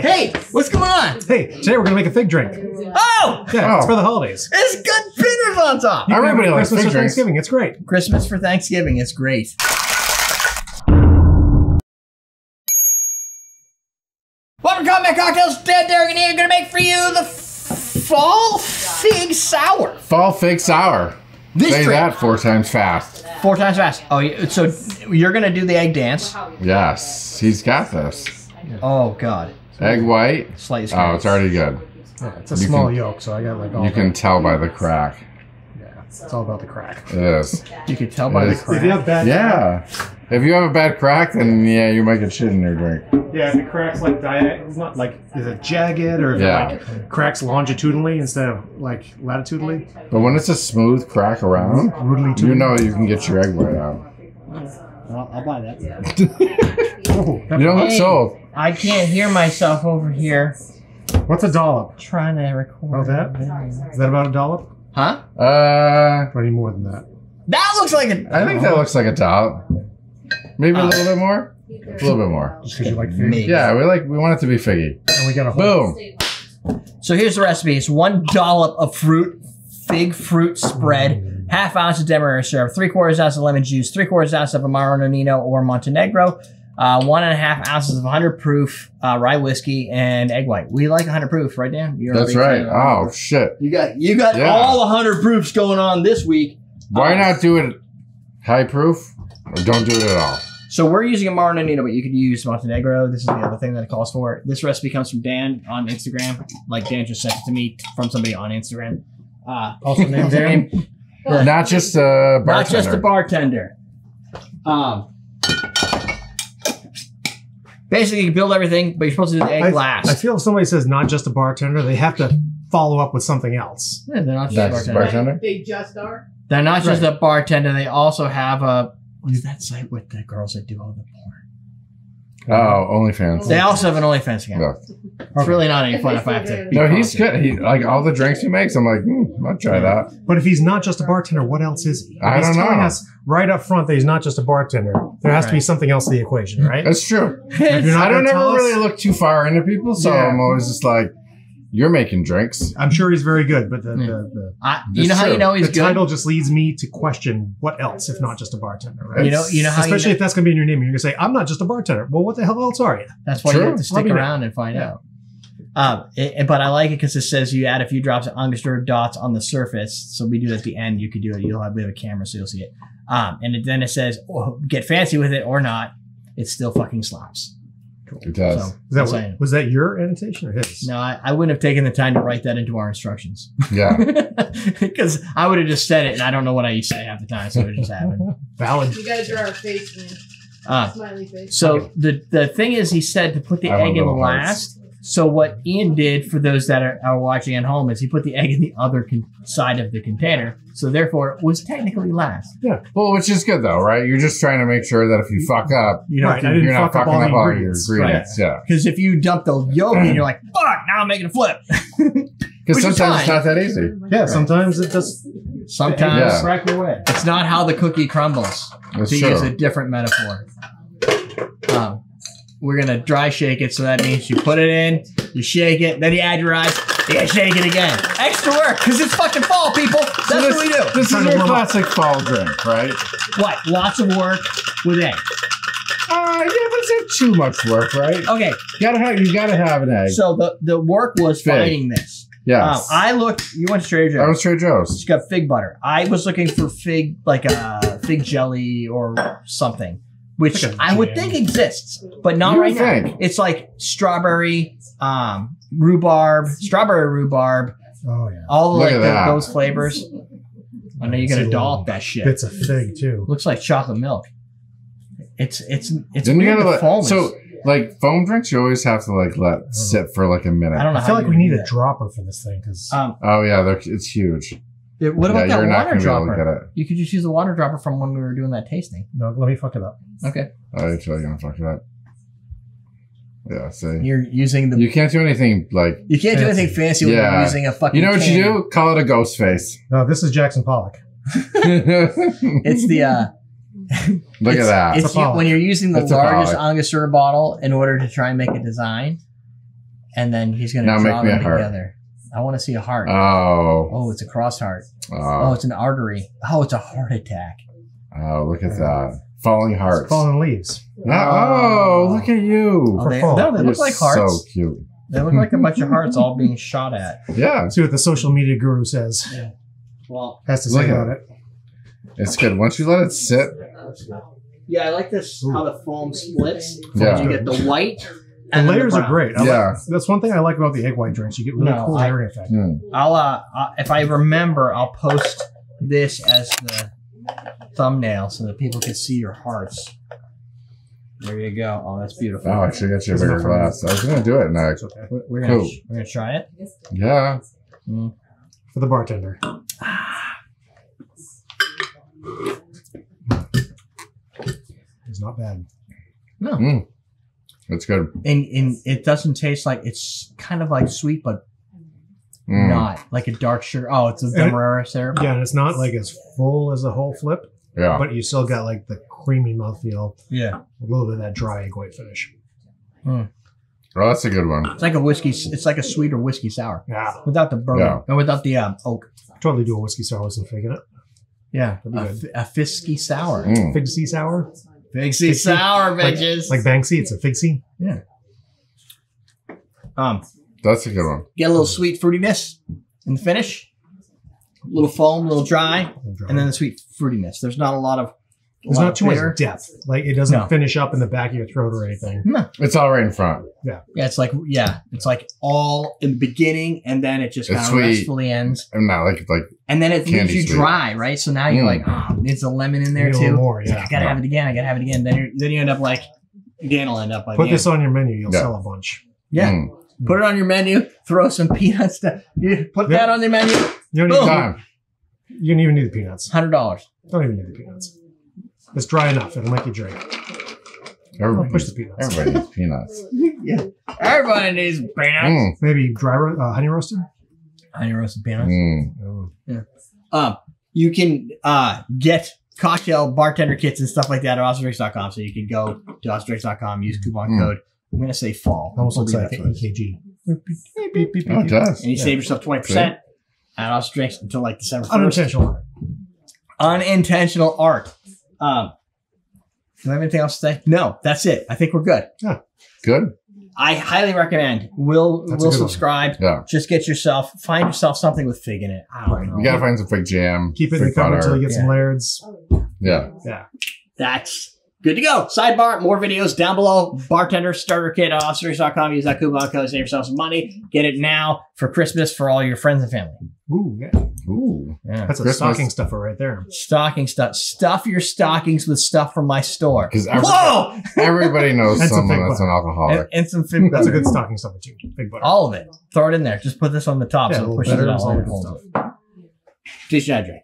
Hey, what's going on? Hey, today we're gonna make a fig drink. Oh! Yeah, it's for the holidays. It's good bitters on top. Everybody likes Christmas for Thanksgiving. It's great. Christmas for Thanksgiving. It's great. Welcome to Combat Cocktails. Dad, Derek, and Ian are gonna make for you the fall fig sour. Fall fig sour. Say that 4 times fast. 4 times fast. Oh, so you're gonna do the egg dance? Yes, he's got this. Oh God. Egg white. Slightly Oh, it's already good. Yeah, it's a small yolk, so I got like all. You can tell by the crack. Yeah, it's all about the crack. It is. You can tell by the crack. If you have bad If you have a bad crack, then yeah, you might get shit in your drink. Yeah, if the crack's like it's not like is it jagged or if it like cracks longitudinally instead of like latitudinally. But when it's a smooth crack around, you know you can get your egg white out. Well, I'll buy that. You don't look sold. I can't hear myself over here. What's a dollop? Trying to record. Oh, that? Is that about a dollop? Huh? Or any more than that? That looks like a... I think that looks like a dollop. Maybe a little bit more? A little bit more. Just because you like fig? Yeah, we want it to be figgy. And we got a whole... Boom. So here's the recipe. It's 1 dollop of fig fruit spread, ½ ounce of demerara syrup, 3/4 ounce of lemon juice, 3/4 ounce of Amaro, Nonino, or Montenegro, 1½ ounces of 100 proof rye whiskey, and egg white. We like 100 proof, right, Dan? That's right. Oh shit! You got all 100 proofs going on this week. Why not do it high proof, or don't do it at all? So we're using Amaro, Nonino, but you could use Montenegro. This is the other thing that it calls for. This recipe comes from Dan on Instagram. Like Dan just sent it to me from somebody on Instagram. Also named Dan. Not just a bartender. Not just a bartender. Basically, you build everything, but you're supposed to do the egg last. I feel if somebody says not just a bartender, they have to follow up with something else. Yeah, they're not just a bartender. They just are? They're not just a bartender. They also have a... What is that site with the girls that do all the porn? Oh, OnlyFans. They also have an OnlyFans account. Yeah. It's really not any fun if I have to be No, he's constant. good. He like all the drinks he makes. I'm like, I'll try that. But if he's not just a bartender, what else is he? I don't know. He's telling us right up front that he's not just a bartender. There has to be something else to the equation, right? That's true. If you're not I don't gonna ever tell us- really look too far into people, so I'm always just like, you're making drinks. I'm sure he's very good, but you know how true. you know he's the good? title just leads me to question what else if not just a bartender, right? You know how especially if that's going to be in your name. You're going to say, I'm not just a bartender. Well, what the hell else are you? That's why you have to stick around and find out. But I like it because it says you add a few drops of Angostura dots on the surface. So we do it at the end. You could do it. We have a camera so you'll see it. Then it says, get fancy with it or not. It still fucking slaps. Cool. It does. So, was that your annotation or his? No, I wouldn't have taken the time to write that into our instructions. Yeah. Because I would have just said it and I don't know what I used to say half the time. So it just happened. Valid. You gotta draw a face, man. Smiley face. So the thing is, he said to put the egg in last. So what Ian did for those that are watching at home is he put the egg in the other side of the container. So therefore, it was technically last. Yeah. Well, which is good though, right? You're just trying to make sure that if you fuck up, you're not fucking up all your ingredients. Right. Yeah. Because if you dump the yolk and you're like, fuck, now I'm making a flip. Because sometimes it's not that easy. Yeah, sometimes it just... Sometimes crack your way. It's not how the cookie crumbles. That's to true. use a different metaphor. We're going to dry shake it, so that means you put it in, you shake it, then you add your ice, you shake it again. Extra work, because it's fucking fall, people. That's what we do. This is your classic fall drink, right? What? Lots of work with egg. Yeah, but it's not too much work, right? Okay. You gotta have an egg. So the work was finding this. Yes. I looked, you went to Trader Joe's. I was Trader Joe's. It's got fig butter. I was looking for fig, like a fig jelly or something. Which I would think exists, but not right now. It's like strawberry, rhubarb, strawberry rhubarb. Oh yeah, all like those flavors. I know you're gonna dollop that shit. Bits of fig too. Looks like chocolate milk. It's Then you gotta so like foam drinks, you always have to like let sit for like a minute. I don't know. I feel like we need a dropper for this thing because. Oh yeah, it's huge. What about that water dropper? Get it. You could just use the water dropper from when we were doing that tasting. No, let me fuck it up. Okay. Oh, you're totally gonna fuck it up. Yeah, see. You're using the... You can't do anything like... You can't do anything fancy when you're using a fucking... You know what you do? Call it a ghost face. No, this is Jackson Pollock. It's the... Look at that. It's when you're using the largest Angostura bottle in order to try and make a design. and then he's going to draw them together. I want to see a heart. Oh, it's a cross heart. Oh, it's an artery. Oh, it's a heart attack. Oh, look at that. Falling hearts. Fallen leaves. Oh, look at you. Oh, they look like hearts. So cute. They look like a bunch of hearts all being shot at. Yeah. See what the social media guru says. Yeah. Well, has to say about it. It's good. Once you let it sit. Yeah, I like this, how the foam splits. Yeah. You get the white. The layers are great. Yeah. That's one thing I like about the egg white drinks. You get really cool layering effect. I'll if I remember, I'll post this as the thumbnail so that people can see your hearts. There you go. Oh, that's beautiful. Oh, I should get you a bigger glass. I was going to do it next. Okay. We're gonna try it. Yeah. For the bartender. It's not bad. No. It's good. And it doesn't taste like, it's kind of like sweet, but not like a dark sugar. Oh, it's a demerara syrup. Yeah, and it's not like as full as the whole flip. Yeah. But you still got like the creamy mouthfeel. Yeah. A little bit of that dry egg white finish. Oh, that's a good one. It's like a whiskey. It's like a sweeter whiskey sour. Yeah. Without the bourbon. Or without the oak. Totally do a whiskey sour with some fig in it. Yeah. A fisky sour. Fig sea sour. Fig sea sour, bitches. Like Banksy, it's a fig sea. Yeah. That's a good one. Get a little sweet fruitiness in the finish. A little foam, a little dry, and then the sweet fruitiness. There's not a lot of. There's not too much depth. Like it doesn't finish up in the back of your throat or anything. No. It's all right in front. Yeah. Yeah, it's like all in the beginning, and then it just kind of restfully ends. Not like and then it leaves you dry, right? So now you're like, oh, there's a lemon in there too. More, yeah. I gotta have it again. I gotta have it again. Then you end up like Dan will end up like. Put this on your menu. You'll sell a bunch. Yeah. Put it on your menu. Throw some peanuts. Put that on your menu. You don't even you don't even need the peanuts. $100. Don't even need the peanuts. It's dry enough. It'll make you drink. Everybody push the peanuts. Everybody needs peanuts. Yeah. Everybody needs peanuts. Maybe dry honey roasted? Honey roasted peanuts. Yeah. You can get cocktail bartender kits and stuff like that at AwesomeDrinks.com. So you can go to AwesomeDrinks.com, use coupon code. I'm going to say fall. Almost looks like an EKG. Oh, it does. And you save yourself 20% at Awesome Drinks until like December 1st. Unintentional art. Do I have anything else to say? No, that's it. I think we're good. Yeah. Good. I highly recommend. We'll subscribe. Yeah. Just find yourself something with fig in it. I don't know. You gotta find some fig jam. Keep it in the cupboard until you get some layers. Yeah. Yeah. That's good to go. Sidebar, more videos down below. Bartender starter kit at AwesomeDrinks.com. Use that coupon code, save yourself some money. Get it now for Christmas for all your friends and family. Ooh, yeah. Ooh. Yeah. That's a stocking stuffer right there. Stocking stuff. Stuff your stockings with stuff from my store. Because everybody knows someone that's an alcoholic. And some fig butter. That's a good stocking stuffer too. Fig butter. All of it. Throw it in there. Just put this on the top so it pushes it all over. Teach you how to drink.